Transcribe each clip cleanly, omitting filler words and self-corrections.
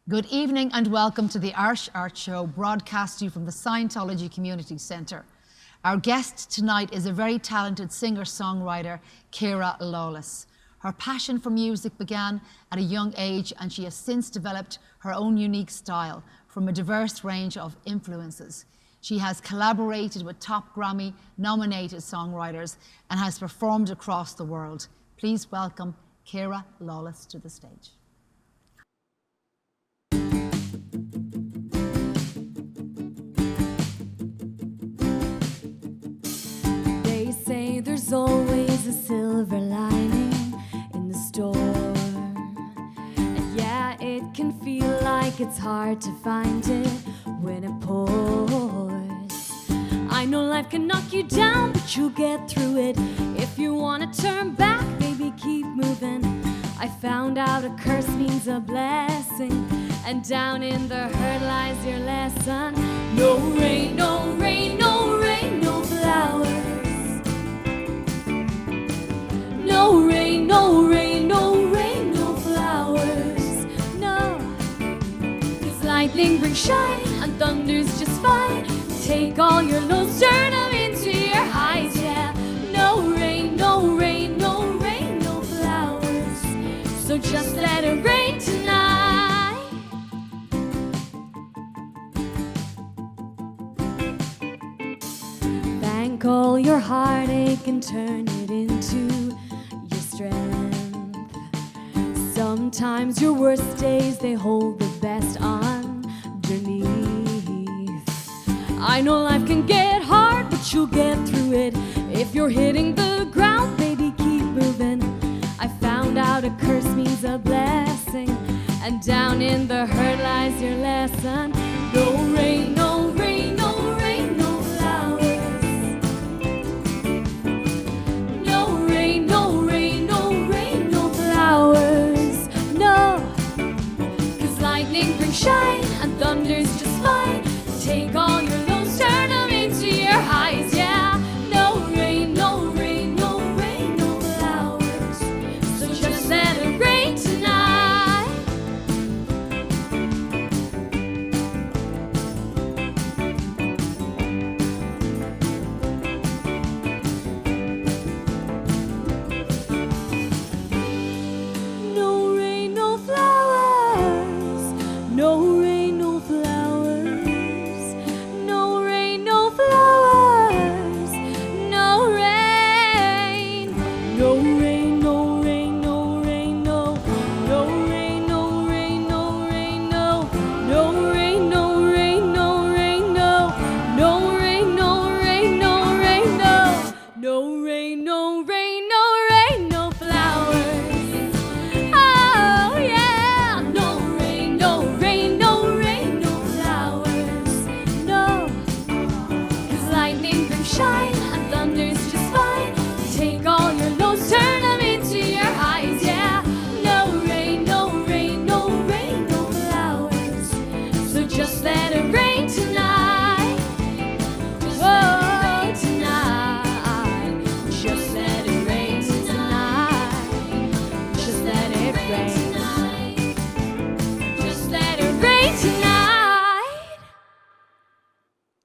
Good evening and welcome to the Irish Art Show, broadcast to you from the Scientology Community Centre. Our guest tonight is a very talented singer-songwriter, Ciara Lawless. Her passion for music began at a young age and she has since developed her own unique style from a diverse range of influences. She has collaborated with top Grammy-nominated songwriters and has performed across the world. Please welcome Ciara Lawless to the stage. There's always a silver lining in the storm. And yeah, it can feel like it's hard to find it when it pours. I know life can knock you down, but you'll get through it. If you want to turn back, baby, keep moving. I found out a curse means a blessing, and down in the hurt lies your lesson. No rain, no rain, no rain, no flowers. No rain, no rain, no rain, no flowers, no. 'Cause lightning brings shine and thunder's just fine. Take all your lows, turn them into your highs, yeah. No rain, no rain, no rain, no flowers. So just let it rain tonight. Thank all your heartache and turn it into strength. Sometimes your worst days, they hold the best underneath. I know life can get hard, but you'll get through it. If you're hitting the ground, baby, keep moving. I found out a curse means a blessing, and down in the hurt lies your lesson. No rain, no rain, no rain, no flowers. No rain, no rain, flowers, no. 'Cause lightning brings shine and thunder's just fine. Take all your lows, turn them into your highs, yeah. No rain, no rain, no rain, no flowers. So just let it rain tonight.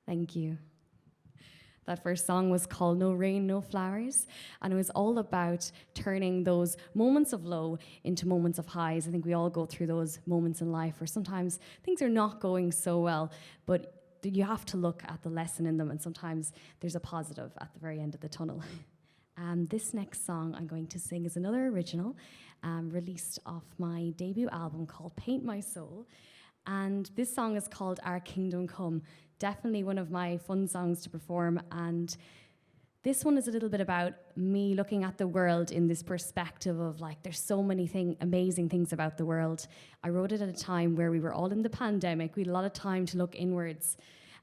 Thank you. That first song was called No Rain, No Flowers, and it was all about turning those moments of low into moments of highs. I think we all go through those moments in life where sometimes things are not going so well, but you have to look at the lesson in them, and sometimes there's a positive at the very end of the tunnel. This next song I'm going to sing is another original released off my debut album called Paint My Soul, and this song is called Our Kingdom Come. Definitely one of my fun songs to perform, and this one is a little bit about me looking at the world in this perspective of like there's so many amazing things about the world. I wrote it at a time where we were all in the pandemic. We had a lot of time to look inwards,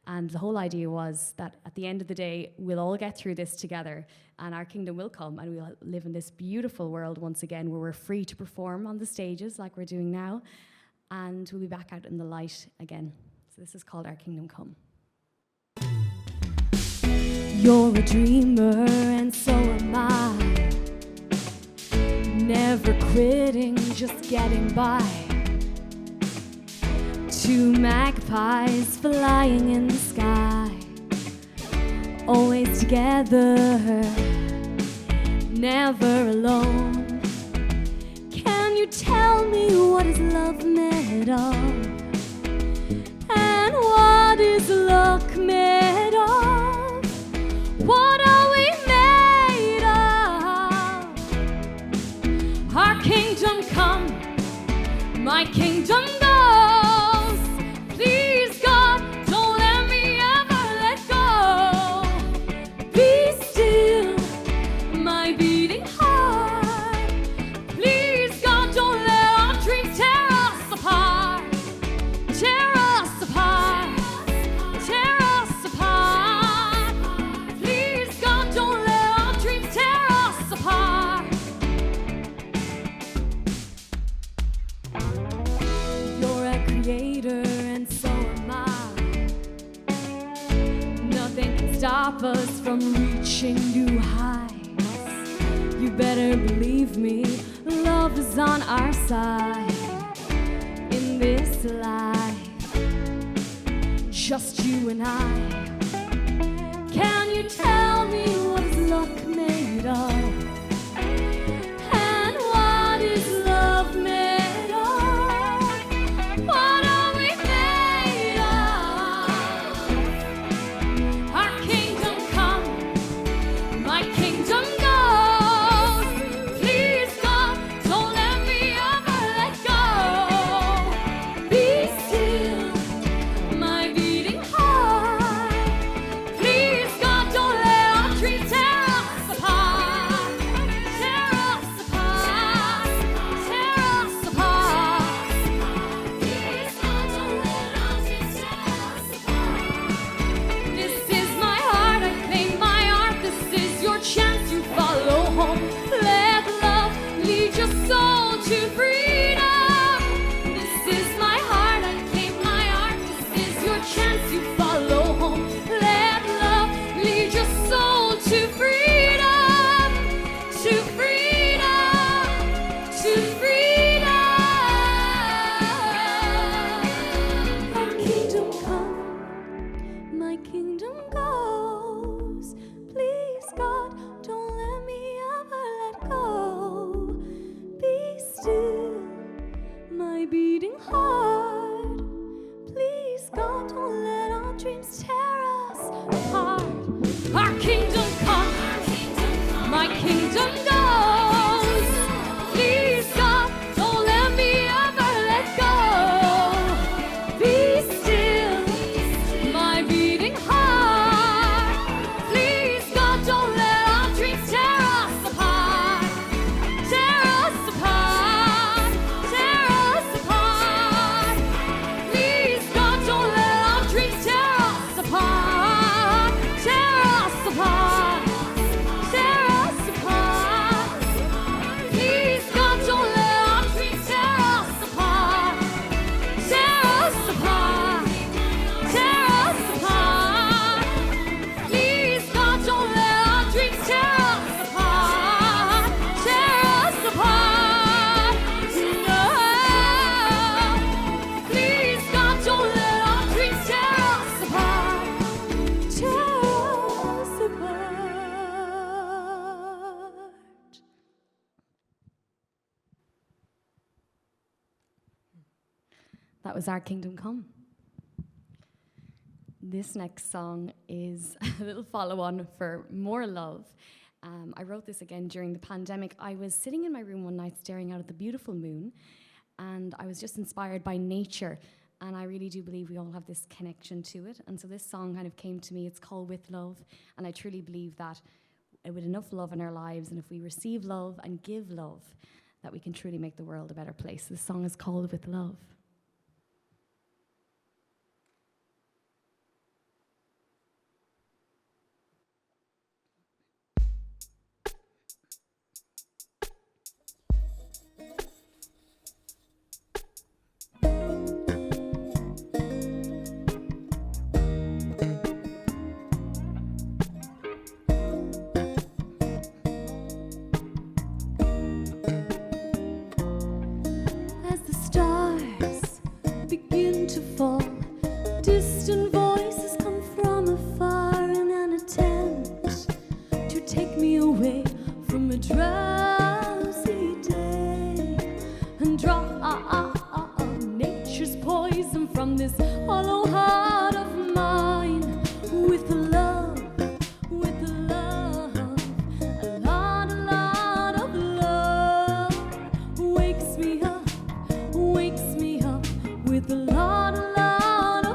and the whole idea was that at the end of the day we'll all get through this together and our kingdom will come and we'll live in this beautiful world once again where we're free to perform on the stages like we're doing now, and we'll be back out in the light again. So this is called Our Kingdom Come. You're a dreamer and so am I. Never quitting, just getting by. Two magpies flying in the sky, always together, never alone. Can you tell me what is love made of? And what is luck made of? What are we made of? Our kingdom come, my kingdom goes. Please God, don't let me ever let go. Be still, my beating heart. Please God, don't let our dreams tear us apart. Tear us apart. Tear us apart. Please God, don't let our dreams tear us apart. You're a creator and so am I. Nothing can stop us from reaching new heights. You better believe me, love is on our side. In this life, just you and I. Can you tell me what is luck made of? And what is love made of? What are we made of? Our kingdom come, my kingdom goes. Please God, don't let me ever let go. Be still, my beating heart. Please God, don't let our dreams tear us apart. Tear us apart. Tear us apart. Please God, don't let our dreams tear us apart. This is my heart, I claim my art. This is your chance, you follow home. Let love lead your soul to freedom. This is my heart, I claim my art. This is your chance, you follow home. Let love lead your soul to freedom. To freedom. To freedom. Our kingdom come, my kingdom goes. Please God, don't let me ever let go. Be still, my beating heart. Please God, don't let our dreams tear us apart. Our kingdom come, my kingdom goes. Please God, don't let me ever let go. Be still, my beating heart. Please God, don't let our dreams tear us apart. Tear us apart. Tear us apart. Please God, don't let our dreams tear us apart. Tear us apart. Tear us apart. Please God, don't let our dreams tear us apart. Tear us apart. Tear us apart. Please God, don't let our dreams tear us apart. Tear us apart. No. Please God, don't let our dreams tear us apart. Tear us apart. That was Our Kingdom Come. This next song is a little follow-on for More Love. I wrote this again during the pandemic. I was sitting in my room one night staring out at the beautiful moon, and I was just inspired by nature, and I really do believe we all have this connection to it. And so this song kind of came to me. It's called With Love, and I truly believe that with enough love in our lives, and if we receive love and give love, that we can truly make the world a better place. This song is called With Love. away from a drowsy day and draw nature's poison from this hollow heart of mine with love, with love, a lot of love wakes me up with a lot of love,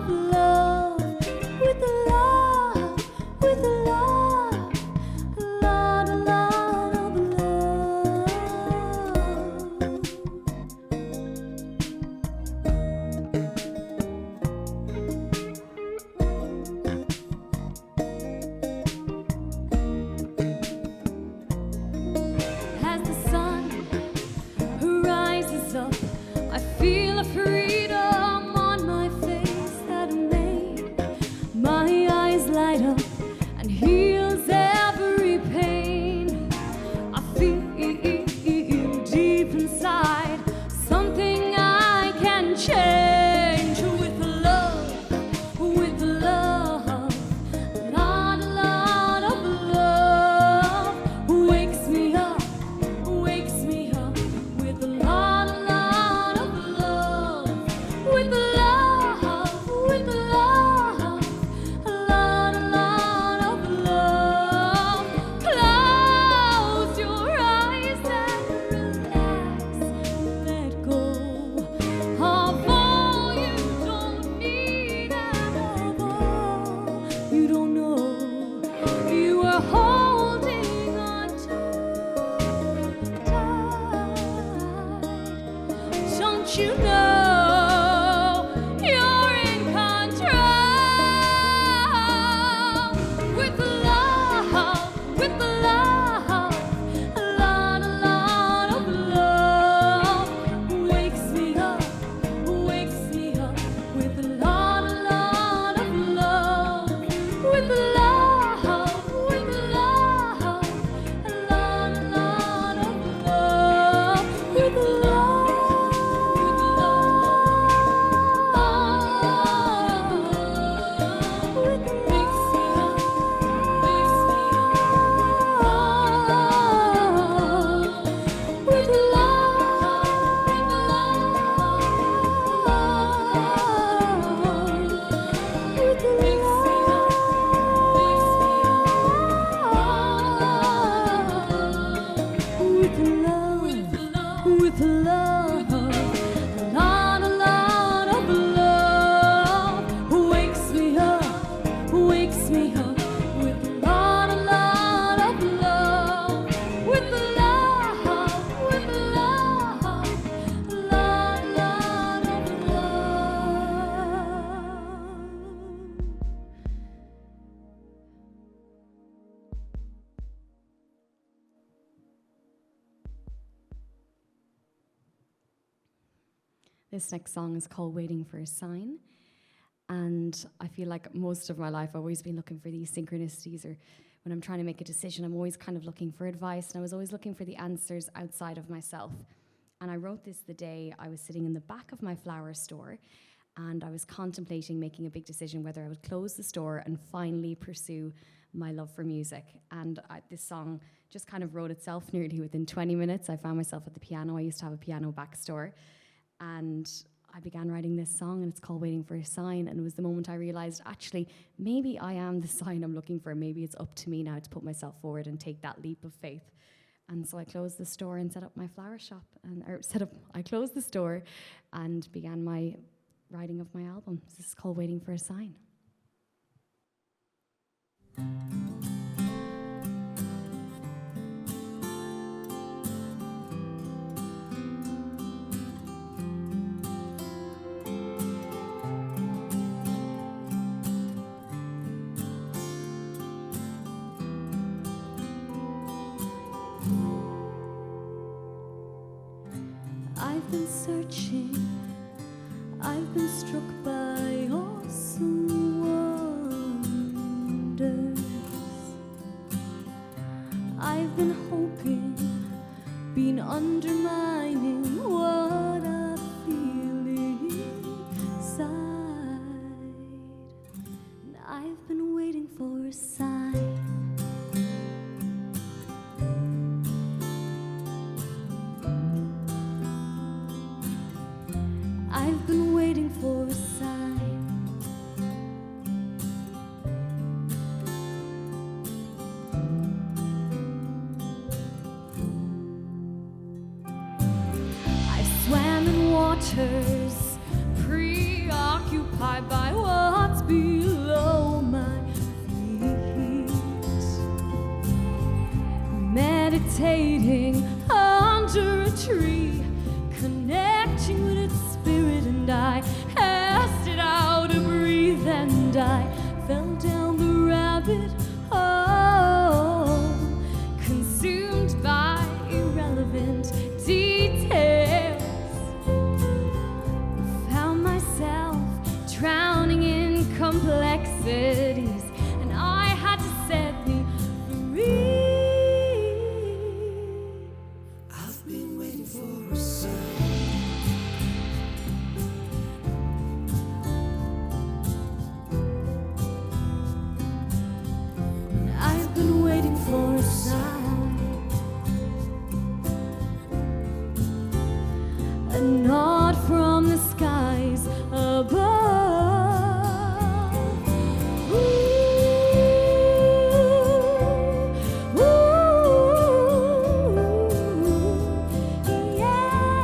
with love, with love, a lot of love. As the sun rises up, I feel a freedom on my face that made my eyes light up and heals every pain. I feel deep inside something I can change with love, with love. A lot of love wakes me up with a lot of love, with love, with love, a lot of love. Close your eyes and relax, let go of all you don't need and of all you don't know. You are holding on too tight. Don't you know you're in control? With love, with love, a lot of love wakes me up with a lot of love, with love, with love, a lot of love, with with love, a lot of love wakes me up with a lot of love, with love, with love, a lot of love. This next song is called Waiting for a Sign. And I feel like most of my life I've always been looking for these synchronicities, or when I'm trying to make a decision, I'm always kind of looking for advice, and I was always looking for the answers outside of myself. And I wrote this the day I was sitting in the back of my flower store, and I was contemplating making a big decision whether I would close the store and finally pursue my love for music. And this song just kind of wrote itself nearly within 20 minutes. I found myself at the piano. I used to have a piano back store. And I began writing this song, and it's called Waiting for a Sign. And it was the moment I realized, actually, maybe I am the sign I'm looking for. Maybe it's up to me now to put myself forward and take that leap of faith. And so I closed the store and set up my flower shop. I closed the store and began my writing of my album. This is called Waiting for a Sign. I've been searching, I've been struck by awesome wonders. I've been hoping, been undermining what I feel inside. And I've been waiting for a sign. I've been waiting for a sign. I swam in waters preoccupied by what's below my feet, meditating under a tree, connecting with its spirit, and I asked it out to breathe, and I fell down the rabbit hole, consumed by irrelevant details. Found myself drowning in complexities, and I had to set me free. I've been waiting for a sign. I've been waiting for a sign, a nod from the skies above. Ooh, yeah,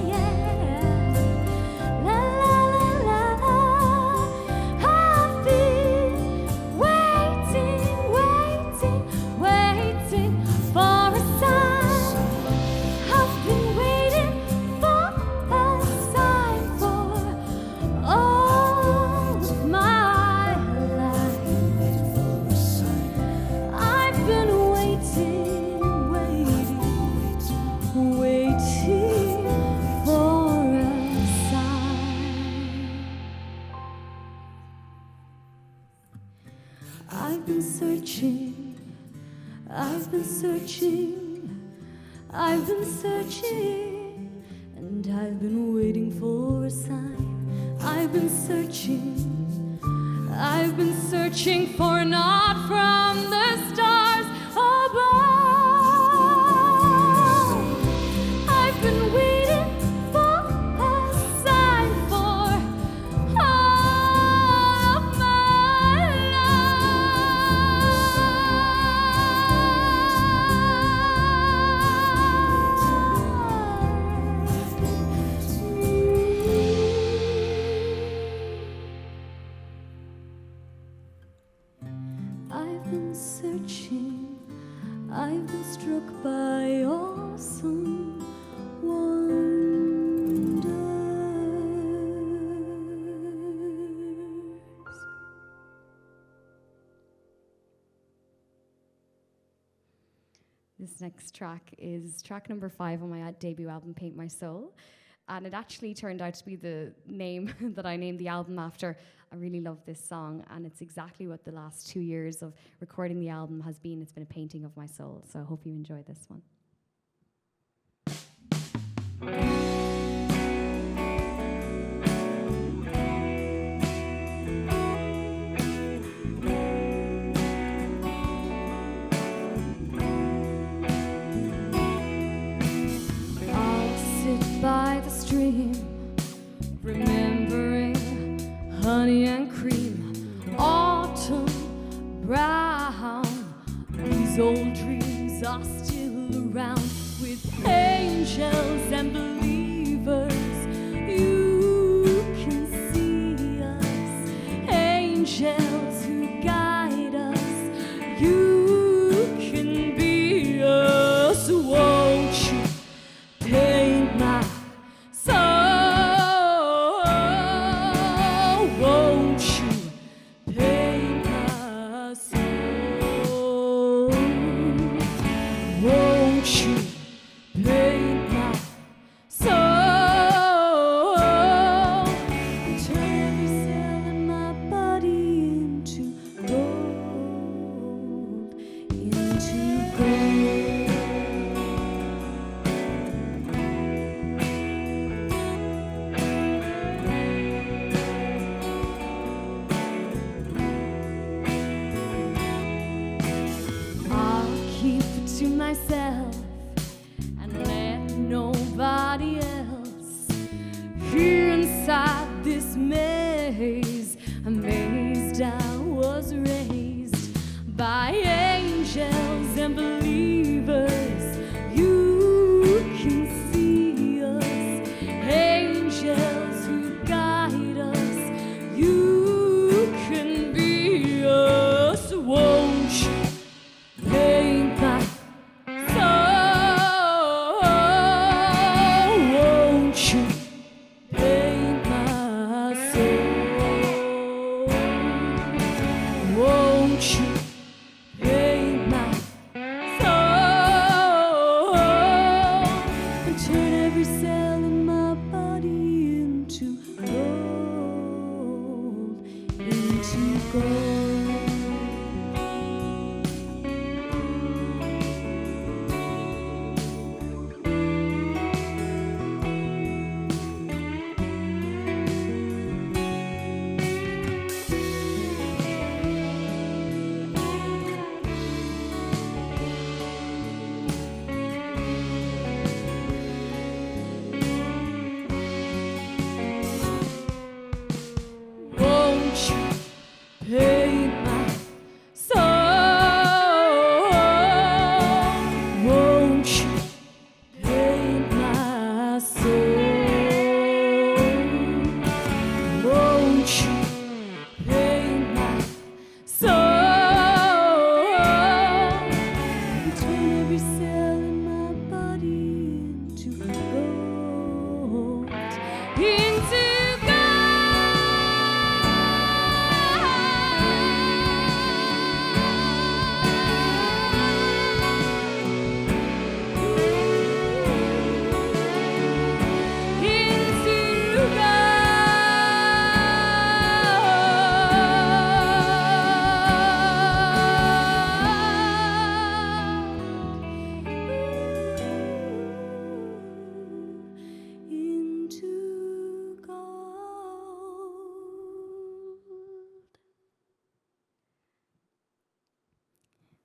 yeah. La la la la. I've been waiting, waiting for a sign. I've been waiting for a sign for all of my life. I've been waiting for a sign. I've been searching, I've been searching, I've been searching, and I've been waiting for a sign. I've been searching for a nod from the stars above. I've been waiting for a sign for all of my I've been searching, I've been struck by awesome wonders. This next track is track number 5 on my debut album, Paint My Soul. And it actually turned out to be the name that I named the album after. I really love this song, and it's exactly what the last 2 years of recording the album has been. It's been a painting of my soul, so I hope you enjoy this one. I'll sit by the stream, remembering honey and cream, autumn, brown. These old dreams are still around, with angels and believers. You can see us, angels who guide us. You can be us, won't you? Paint my soul, won't you? Paint my soul, won't you? Paint my soul. Turn every cell in my body into gold, into gold. To myself and let nobody else hear and by angels and believers. You can see us, angels who guide us. You can be us, won't you? Paint my soul, won't you? Paint my soul, won't you? Paint my soul, and turn every cell in my body into gold, into gold. Won't you paint my soul? Won't you paint my soul? Won't you paint my soul? And turn every cell in my body into gold, into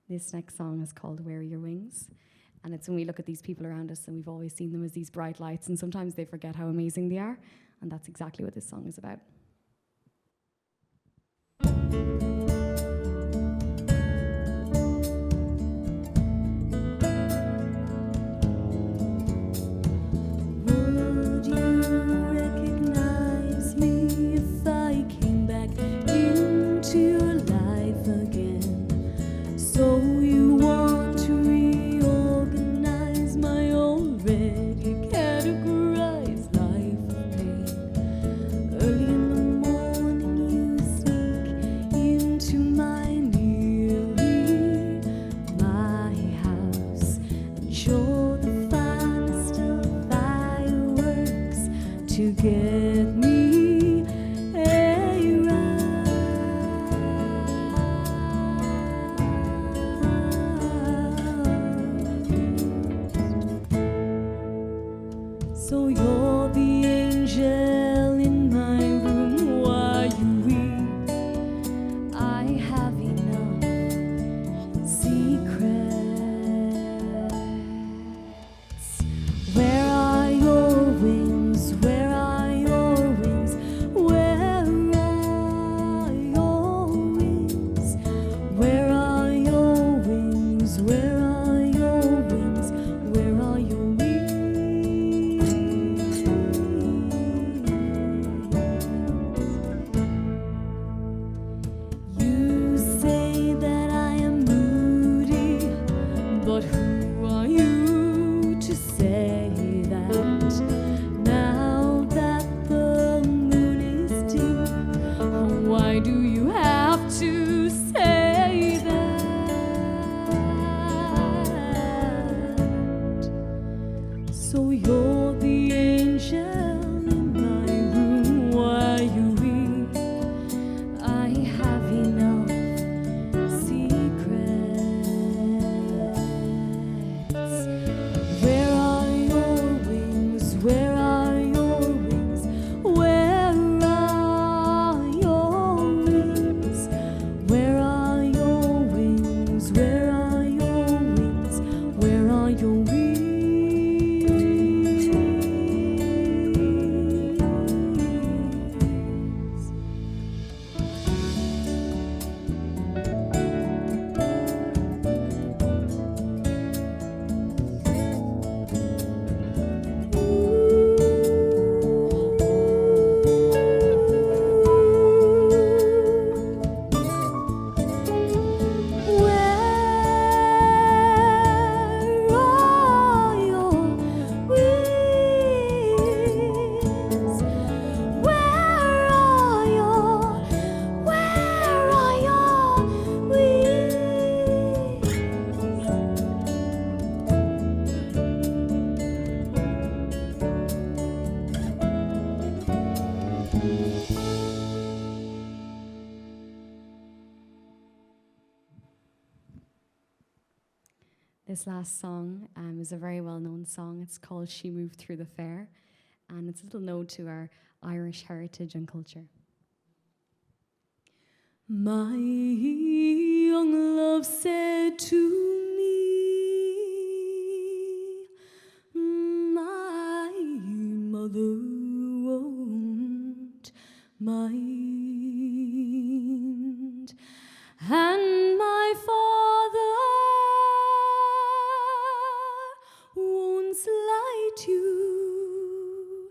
This next song is called Where Are Your Wings? And it's when we look at these people around us and we've always seen them as these bright lights, and sometimes they forget how amazing they are. And that's exactly what this song is about. Would you recognize me if I came back into your life again? So you want to reorganize my already categorized life of pain. Early in the morning you sneak into my nearly my house, and you're the finest of fireworks to get me so you're the angel in my room while you weep. I have enough secrets. Where are your wings? Where are your wings? Where are your wings? Where are your wings? Where are your wings? Where are your wings? You say that I am moody, but who are you to say that? Now that the moon is deep, why do you have to say that? So you're the angel in my room while you weep. I have enough secrets. Where are your wings? Where are your wings? Where are your wings? Where are your wings? Where are your wings? Where are your wings? This last song is a very well-known song. It's called She Moved Through the Fair, and it's a little nod to our Irish heritage and culture. My young love said to me, my mother won't mind, and my father won't slight you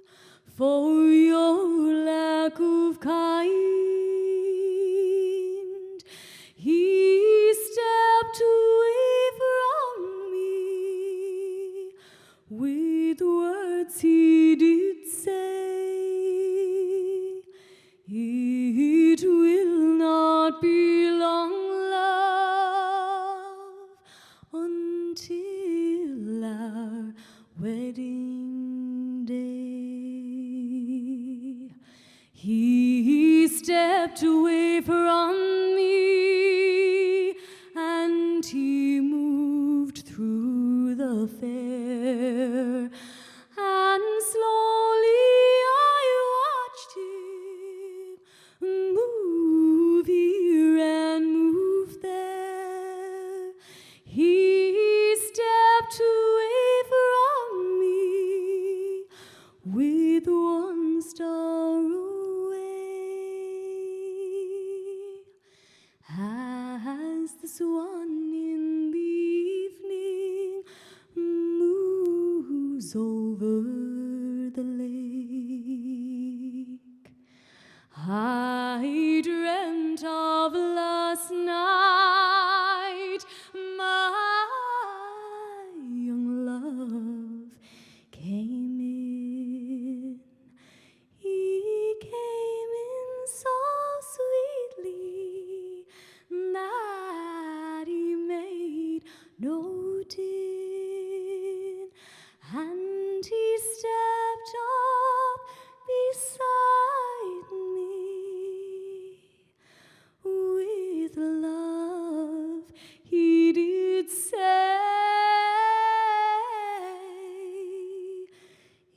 for your lack of kind. He stepped away from me with words he did say. It will not be long, love, until our wedding day. He stepped away from me and he moved through the fair, and slowly I watched him move here and move there. He stepped away from me with one star away, as the swan in the evening moves over the lake. I dreamt of last night, my young love came in. He came in so sweetly that he made no din, and he stepped up beside me with love he did say.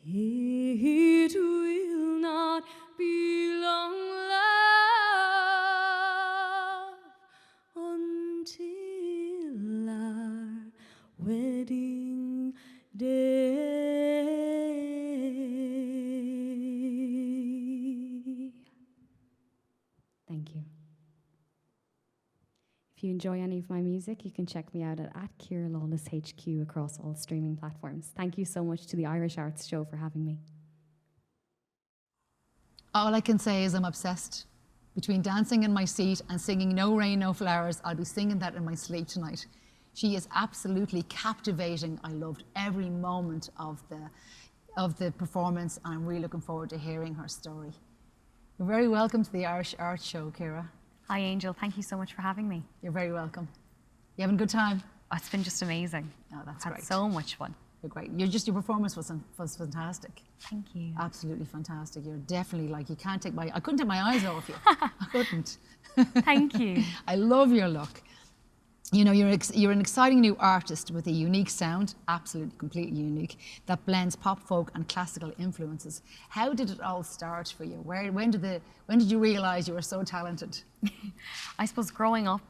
It will not be long, love, until our wedding day. Thank you. If you enjoy any of my music, you can check me out at Ciara Lawless HQ across all streaming platforms. Thank you so much to the Irish Arts Show for having me. All I can say is I'm obsessed. Between dancing in my seat and singing No Rain, No Flowers, I'll be singing that in my sleep tonight. She is absolutely captivating. I loved every moment of the performance, and I'm really looking forward to hearing her story. You're very welcome to the Irish Arts Show, Ciara. Hi, Angel. Thank you so much for having me. You're very welcome. You having a good time? Oh, it's been just amazing. Oh, that's Had great. so much fun. You're great. Your performance was fantastic. Thank you. Absolutely fantastic. You're definitely I couldn't take my eyes off you. I couldn't. Thank you. I love your look. You know, you're an exciting new artist with a unique sound, absolutely, completely unique, that blends pop, folk and classical influences. How did it all start for you? When did you realise you were so talented? I suppose growing up,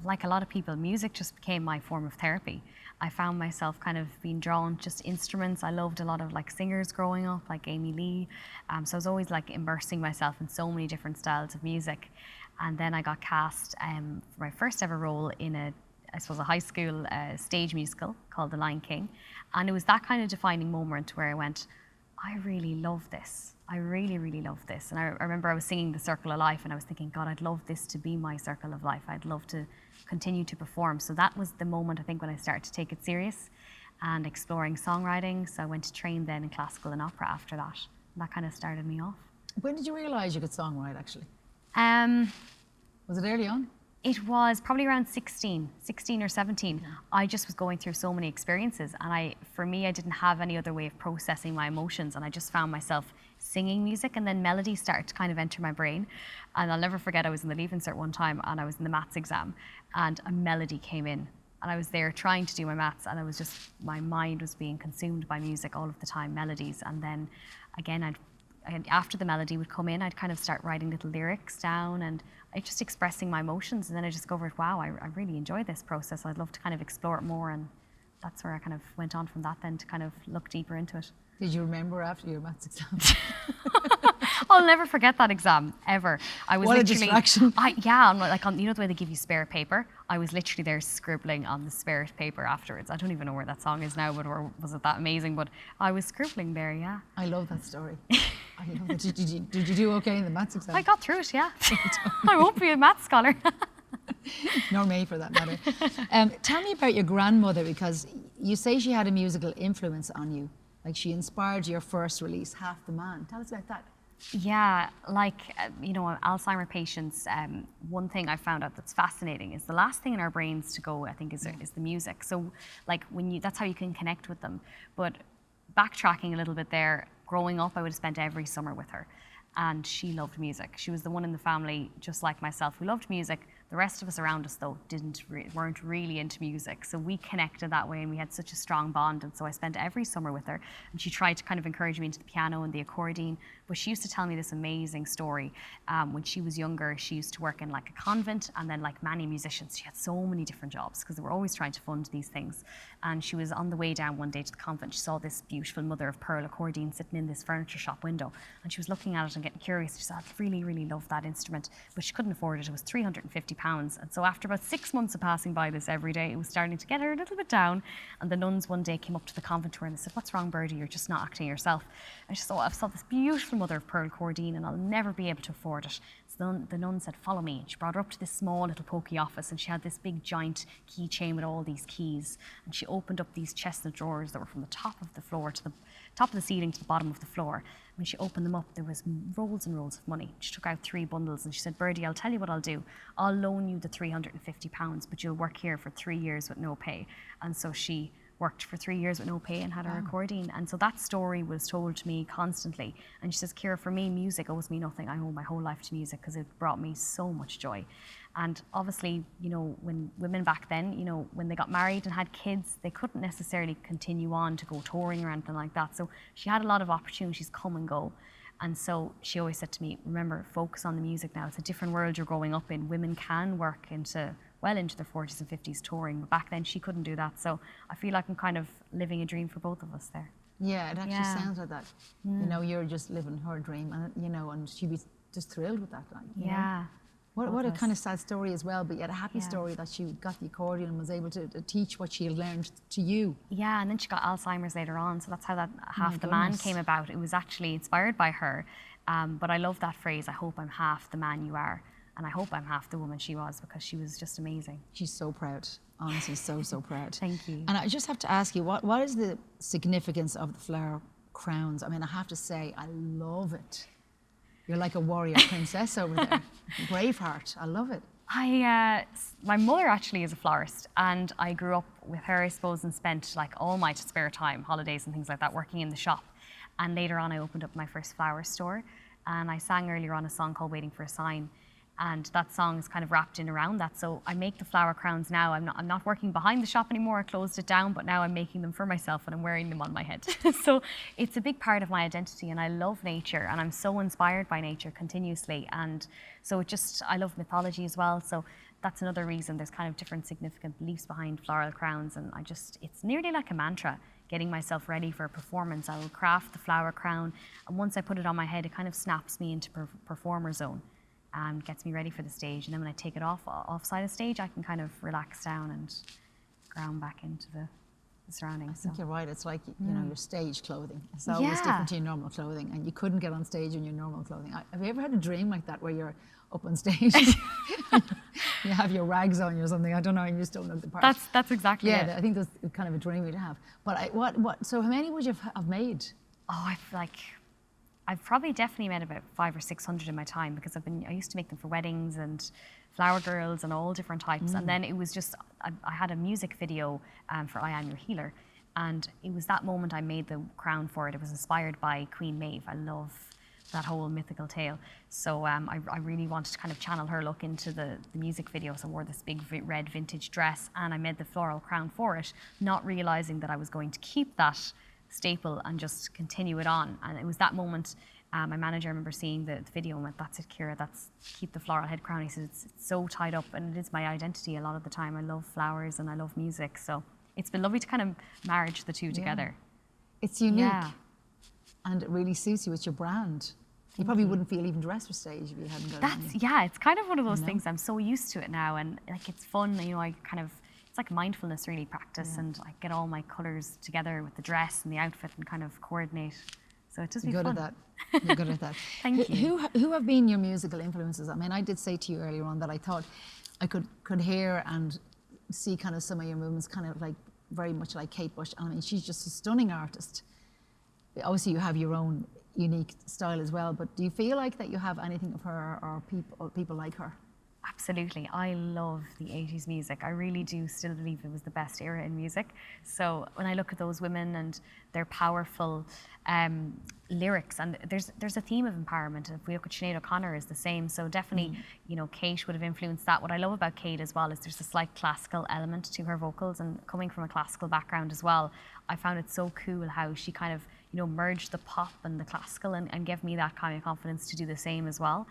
like a lot of people, music just became my form of therapy. I found myself kind of being drawn just to instruments. I loved a lot of like singers growing up, like Amy Lee. So I was always like immersing myself in so many different styles of music. And then I got cast for my first ever role in a high school stage musical called The Lion King. And it was that kind of defining moment where I went, I really love this. I really, really love this. And I remember I was singing The Circle of Life and I was thinking, God, I'd love this to be my circle of life. I'd love to continue to perform. So that was the moment, I think, when I started to take it serious and exploring songwriting. So I went to train then in classical and opera after that. And that kind of started me off. When did you realise you could songwrite, actually? Was it early on? It was probably around 16 or 17. Yeah. I just was going through so many experiences, and for me, I didn't have any other way of processing my emotions, and I just found myself singing music, and then melodies started to kind of enter my brain. And I'll never forget, I was in the Leaving Cert one time, and I was in the maths exam, and a melody came in, And I was there trying to do my maths, and my mind was being consumed by music all of the time, melodies. And then again, after the melody would come in, I'd kind of start writing little lyrics down and just expressing my emotions. And then I discovered, wow, I really enjoy this process. I'd love to kind of explore it more. And that's where I kind of went on from that then to kind of look deeper into it. Did you remember after your maths exam? I'll never forget that exam, ever. I was What a literally, distraction. you know the way they give you spare paper? I was literally there scribbling on the spare paper afterwards. I don't even know where that song is now, but was it that amazing? But I was scribbling there, yeah. I love that story. I love it. Did you do okay in the maths exam? I got through it, yeah. I won't be a maths scholar. Nor me, for that matter. Tell me about your grandmother, because you say she had a musical influence on you. Like, she inspired your first release, Half the Man. Tell us about that. Yeah, Alzheimer patients, one thing I found out that's fascinating is the last thing in our brains to go, I think, is the music. So, like, that's how you can connect with them. But backtracking a little bit there, growing up, I would have spent every summer with her. And she loved music. She was the one in the family, just like myself, who loved music. The rest of us around us, though, weren't really into music. So we connected that way, and we had such a strong bond. And so I spent every summer with her. And she tried to kind of encourage me into the piano and the accordion. But she used to tell me this amazing story. When she was younger, she used to work in like a convent, and then, like many musicians, she had so many different jobs because they were always trying to fund these things. And she was on the way down one day to the convent. She saw this beautiful mother of pearl accordion sitting in this furniture shop window. And she was looking at it and getting curious. She said, I really, really love that instrument. But she couldn't afford it. It was £350. And so after about 6 months of passing by this every day, it was starting to get her a little bit down. And the nuns one day came up to the convent to her and they said, what's wrong, Birdie? You're just not acting yourself. And she said, I saw this beautiful mother of pearl accordion and I'll never be able to afford it. So the nun said, follow me. And she brought her up to this small little pokey office, and she had this big giant keychain with all these keys. And she opened up these chestnut drawers that were from the top of the floor to the top of the ceiling to the bottom of the floor. When she opened them up, there was rolls and rolls of money. She took out 3 bundles and she said, Birdie, I'll tell you what I'll do. I'll loan you the £350, but you'll work here for 3 years with no pay. And so she worked for 3 years with no pay and had her accordion. And so that story was told to me constantly. And she says, Ciara, for me, music owes me nothing. I owe my whole life to music because it brought me so much joy. And obviously, when women back then, when they got married and had kids, they couldn't necessarily continue on to go touring or anything like that. So she had a lot of opportunities come and go. And so she always said to me, remember, focus on the music now. It's a different world you're growing up in. Women can work well into their 40s and 50s touring. But back then she couldn't do that. So I feel like I'm kind of living a dream for both of us there. Yeah, it actually sounds like that. You're just living her dream, and and she'd be just thrilled with that. You know? What a kind of sad story as well, but yet a happy story that she got the accordion and was able to teach what she had learned to you. Yeah, and then she got Alzheimer's later on, so that's how that Half the Man came about. It was actually inspired by her, but I love that phrase, I hope I'm half the man you are, and I hope I'm half the woman she was, because she was just amazing. She's so proud, honestly, so proud. Thank you. And I just have to ask you, what is the significance of the flower crowns? I mean, I have to say, I love it. You're like a warrior princess over there. Braveheart. I love it. My mother actually is a florist, and I grew up with her, I suppose, and spent like all my spare time, holidays and things like that, working in the shop. And later on, I opened up my first flower store, and I sang earlier on a song called Waiting for a Sign. And that song is kind of wrapped in around that. So I make the flower crowns now. I'm not working behind the shop anymore. I closed it down, but now I'm making them for myself and I'm wearing them on my head. So it's a big part of my identity, and I love nature, and I'm so inspired by nature continuously. And so I love mythology as well. So that's another reason there's kind of different significant beliefs behind floral crowns. And it's nearly like a mantra. Getting myself ready for a performance, I will craft the flower crown. And once I put it on my head, it kind of snaps me into performer zone. And gets me ready for the stage. And then when I take it offside of stage, I can kind of relax down and ground back into the surroundings. I think you're right. It's like, your stage clothing. It's always different to your normal clothing, and you couldn't get on stage in your normal clothing. Have you ever had a dream like that where you're up on stage? You have your rags on you or something, I don't know, and you just don't look the part. That's exactly it. Yeah, I think that's kind of a dream you'd have. But so how many would you have made? Oh, I've probably definitely made about 500 or 600 in my time, because I used to make them for weddings and flower girls and all different types. And then it was just, I had a music video for I Am Your Healer. And it was that moment I made the crown for it. It was inspired by Queen Maeve. I love that whole mythical tale. So I really wanted to kind of channel her look into the music video. So I wore this big red vintage dress and I made the floral crown for it, not realizing that I was going to keep that staple and just continue it on. And it was that moment, my manager, I remember seeing the video and went, "That's it, Ciara, that's keep the floral head crown." He said, it's so tied up and it is my identity a lot of the time. I love flowers and I love music. So it's been lovely to kind of marriage the two together. It's unique. Yeah. And it really suits you. It's your brand. You probably wouldn't feel even dressed for stage if you hadn't got it on you. Yeah, it's kind of one of those things. I'm so used to it now, and like it's fun. You know, it's like mindfulness really practice, and I get all my colours together with the dress and the outfit and kind of coordinate. So it just be You're fun. good at that. You're good at that. Thank you. Who have been your musical influences? I mean, I did say to you earlier on that I thought I could hear and see kind of some of your movements, kind of like very much like Kate Bush. I mean, she's just a stunning artist. Obviously, you have your own unique style as well, but do you feel like that you have anything of her or people like her? Absolutely. I love the 80s music. I really do still believe it was the best era in music. So when I look at those women and their powerful lyrics, and there's a theme of empowerment. If we look at Sinead O'Connor, is the same. So definitely, you know, Kate would have influenced that. What I love about Kate as well is there's a slight classical element to her vocals, and coming from a classical background as well, I found it so cool how she kind of, you know, merged the pop and the classical and gave me that kind of confidence to do the same as well.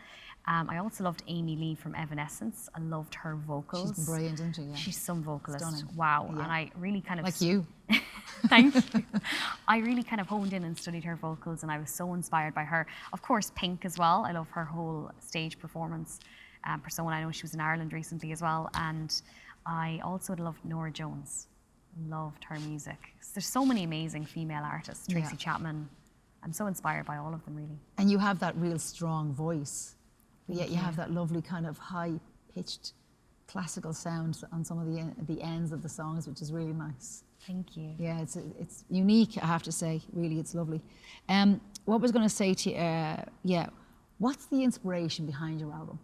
I also loved Amy Lee from Evanescence. I loved her vocals. She's brilliant, isn't she? Yeah. She's some vocalist. Stunning. Wow. Yeah. And I really kind of... Like you. Thank you. I really kind of honed in and studied her vocals, and I was so inspired by her. Of course, Pink as well. I love her whole stage performance persona. I know she was in Ireland recently as well. And I also loved Norah Jones. Loved her music. There's so many amazing female artists. Tracy Chapman. I'm so inspired by all of them, really. And you have that real strong voice, but yet you have that lovely kind of high-pitched classical sound on some of the ends of the songs, which is really nice. Thank you. Yeah, it's unique, I have to say. Really, it's lovely. What was going to say to you, what's the inspiration behind your album?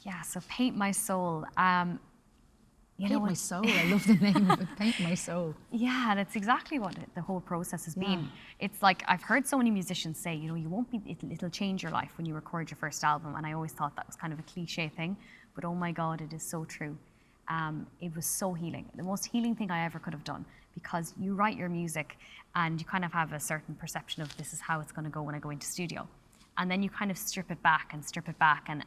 Yeah, so Paint My Soul. Paint My Soul, I love the name of it, Paint My Soul. Yeah, and it's exactly what the whole process has been. It's like, I've heard so many musicians say, you know, you won't be, it'll change your life when you record your first album. And I always thought that was kind of a cliche thing, but oh my God, it is so true. It was so healing. The most healing thing I ever could have done, because you write your music and you kind of have a certain perception of this is how it's going to go when I go into studio. And then you kind of strip it back and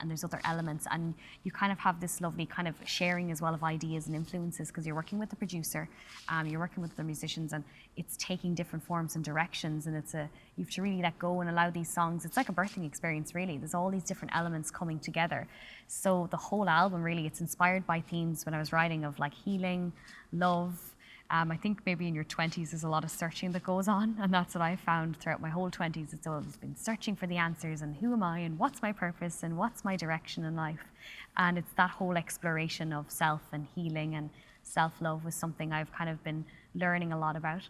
there's other elements, and you kind of have this lovely kind of sharing as well of ideas and influences, because you're working with the producer, you're working with the musicians, and it's taking different forms and directions, and you have to really let go and allow these songs. It's like a birthing experience, really. There's all these different elements coming together. So the whole album, really, it's inspired by themes when I was writing of like healing, love. I think maybe in your 20s there's a lot of searching that goes on, and that's what I found throughout my whole 20s. It's always been searching for the answers, and who am I, and what's my purpose, and what's my direction in life. And it's that whole exploration of self and healing and self-love was something I've kind of been learning a lot about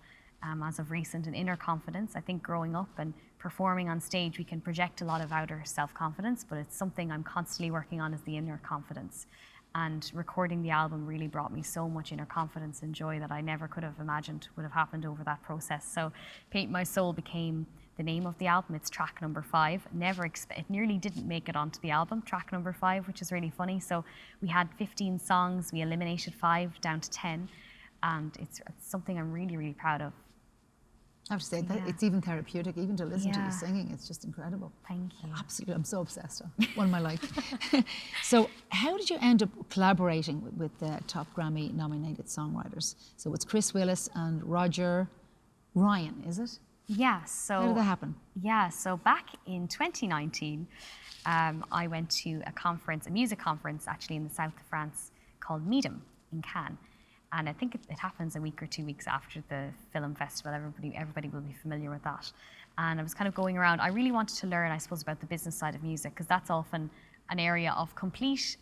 as of recent, and inner confidence. I think growing up and performing on stage, we can project a lot of outer self-confidence, but it's something I'm constantly working on, is the inner confidence. And recording the album really brought me so much inner confidence and joy that I never could have imagined would have happened over that process. So Paint My Soul became the name of the album. It's track number 5. It nearly didn't make it onto the album, track number 5, which is really funny. So we had 15 songs, we eliminated 5 down to 10. And it's something I'm really, really proud of. I have to say, that it's even therapeutic, even to listen to you singing. It's just incredible. Thank you. Absolutely, I'm so obsessed. One of my life. So how did you end up collaborating with the top Grammy-nominated songwriters? So it's Chris Willis and Roger Ryan, is it? Yeah, so... How did that happen? Yeah, so back in 2019, I went to a music conference, actually in the south of France, called Meedom in Cannes. And I think it happens a week or 2 weeks after the film festival. Everybody will be familiar with that. And I was kind of going around. I really wanted to learn, I suppose, about the business side of music, because that's often an area of complete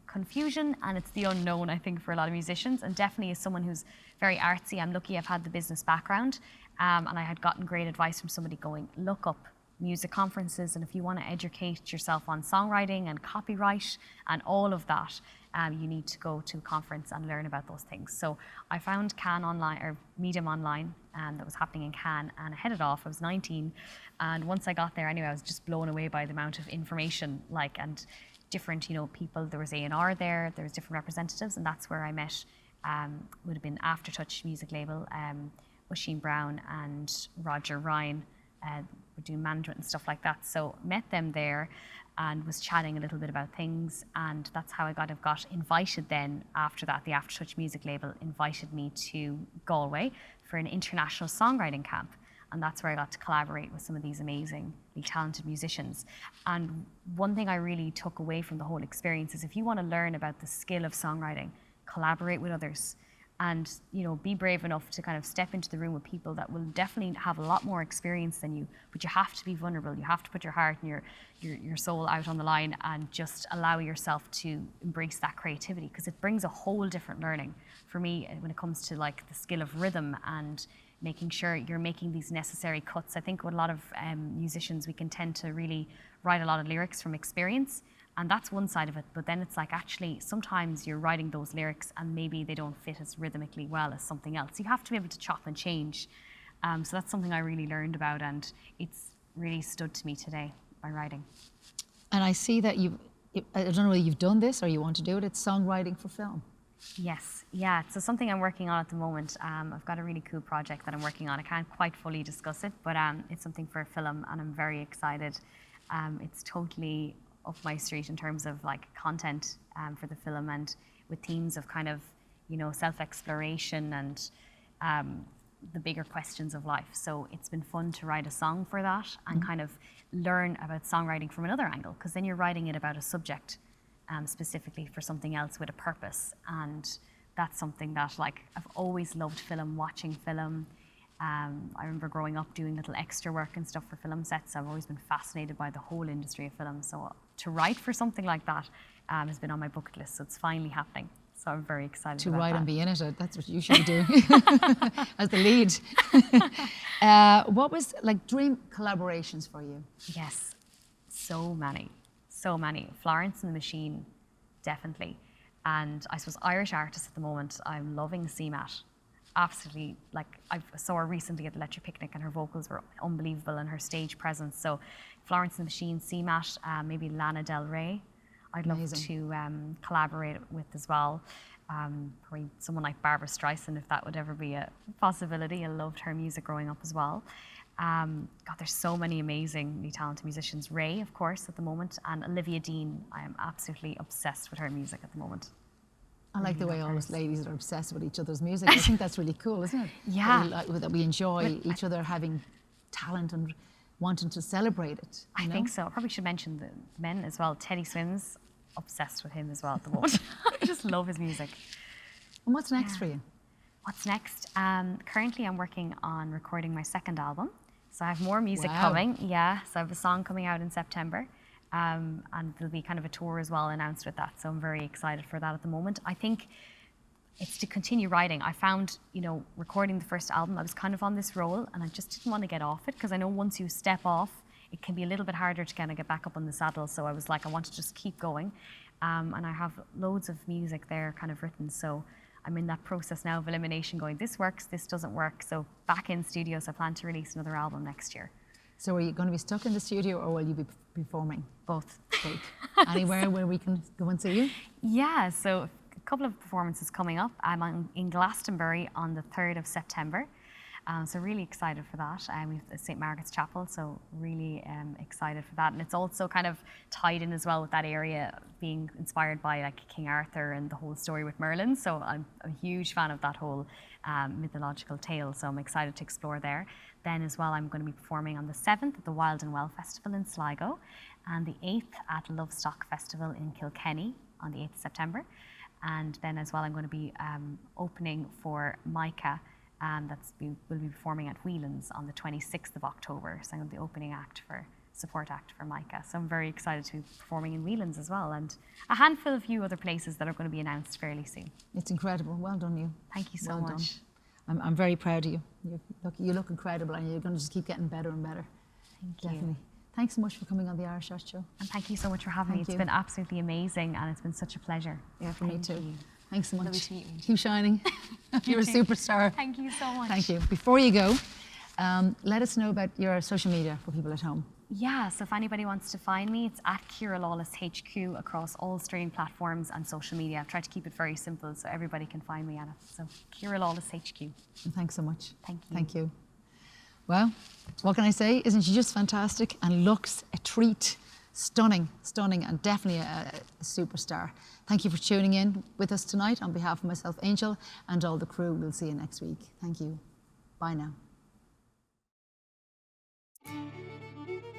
confusion, and it's the unknown, I think, for a lot of musicians. And definitely as someone who's very artsy, I'm lucky I've had the business background. And I had gotten great advice from somebody going, look up music conferences, and if you want to educate yourself on songwriting and copyright and all of that, you need to go to a conference and learn about those things. So I found Cannes online, or Medium online, that was happening in Cannes, and I headed off. I was 19, and once I got there, anyway, I was just blown away by the amount of information, and different, people. There was A&R there was different representatives, and that's where I met, would have been Aftertouch music label, Oisin Brown and Roger Ryan, were doing management and stuff like that. So met them there and was chatting a little bit about things, and that's how I got invited then. After that, the Aftertouch music label invited me to Galway for an international songwriting camp, and that's where I got to collaborate with some of these amazingly talented musicians. And one thing I really took away from the whole experience is, if you want to learn about the skill of songwriting, collaborate with others, and be brave enough to kind of step into the room with people that will definitely have a lot more experience than you, but you have to be vulnerable. You have to put your heart and your soul out on the line, and just allow yourself to embrace that creativity, because it brings a whole different learning for me when it comes to the skill of rhythm and making sure you're making these necessary cuts. I think with a lot of musicians, we can tend to really write a lot of lyrics from experience, and that's one side of it. But then it's actually sometimes you're writing those lyrics and maybe they don't fit as rhythmically well as something else. You have to be able to chop and change. So that's something I really learned about, and it's really stood to me today by writing. And I see that I don't know whether you've done this or you want to do it, it's songwriting for film. Yes, yeah, so something I'm working on at the moment. I've got a really cool project that I'm working on. I can't quite fully discuss it, but it's something for a film, and I'm very excited. It's totally up my street in terms of content for the film, and with themes of kind of self-exploration and the bigger questions of life. So it's been fun to write a song for that and kind of learn about songwriting from another angle, because then you're writing it about a subject specifically for something else with a purpose. And that's something that I've always loved film, watching film. I remember growing up doing little extra work and stuff for film sets. I've always been fascinated by the whole industry of film. So to write for something like that has been on my bucket list. So it's finally happening. So I'm very excited To about write that. and be in it, that's what you should be doing as the lead. What was dream collaborations for you? Yes, so many. Florence and the Machine, definitely. And I suppose Irish artists at the moment, I'm loving CMAT. Absolutely, I saw her recently at the Let Your Picnic, and her vocals were unbelievable, and her stage presence. So Florence and the Machine, CMAT, maybe Lana Del Rey, I'd love to collaborate with as well. Probably someone like Barbara Streisand, if that would ever be a possibility. I loved her music growing up as well. There's so many amazingly talented musicians. Ray, of course, at the moment, and Olivia Dean. I am absolutely obsessed with her music at the moment. I like the way all us ladies are obsessed with each other's music. I think that's really cool, isn't it? Yeah. That we enjoy each other having talent and wanting to celebrate it. I think so. I probably should mention the men as well. Teddy Swims, obsessed with him as well at the moment. I just love his music. And what's next for you? What's next? Currently, I'm working on recording my second album. So I have more music Wow. coming. Yeah, so I have a song coming out in September. And there'll be kind of a tour as well announced with that. So I'm very excited for that at the moment. I think it's to continue writing. I found, recording the first album, I was kind of on this roll, and I just didn't want to get off it, because I know once you step off, it can be a little bit harder to kind of get back up on the saddle. So I was I want to just keep going. And I have loads of music there kind of written. So I'm in that process now of elimination, going, this works, this doesn't work. So back in studio, so I plan to release another album next year. So are you going to be stuck in the studio, or will you be performing? Both. Both. Anywhere where we can go and see you? Yeah, so a couple of performances coming up. I'm in Glastonbury on the 3rd of September. So really excited for that. We have the St. Margaret's Chapel, so really excited for that. And it's also kind of tied in as well with that area being inspired by King Arthur and the whole story with Merlin. So I'm a huge fan of that whole mythological tale. So I'm excited to explore there. Then as well, I'm going to be performing on the 7th at the Wild and Well Festival in Sligo, and the 8th at Lovestock Festival in Kilkenny on the 8th of September. And then as well, I'm going to be opening for Micah. We'll be performing at Whelan's on the 26th of October. So I'm going to be the opening support act for Micah. So I'm very excited to be performing in Whelan's as well, and a handful of few other places that are going to be announced fairly soon. It's incredible. Well done, you. Thank you so Well much. done. I'm very proud of you. You look incredible, and you're going to just keep getting better and better. Thank Definitely. you. Thanks so much for coming on the Irish Art Show. And thank you so much for having me. Thank It's you. been absolutely amazing and it's been such a pleasure. Yeah, for me Thank too. you. Thanks so much. Lovely to meet you. Keep shining. You're a too. superstar. Thank you so much. Thank you. Before you go, let us know about your social media for people at home. Yeah, so if anybody wants to find me, it's at Ciara Lawless HQ across all streaming platforms and social media. I've tried to keep it very simple so everybody can find me at it. So Ciara Lawless HQ. And thanks so much. Thank you. Thank you. Well, what can I say? Isn't she just fantastic and looks a treat? Stunning, stunning, and definitely a superstar. Thank you for tuning in with us tonight. On behalf of myself, Angel, and all the crew, we'll see you next week. Thank you. Bye now.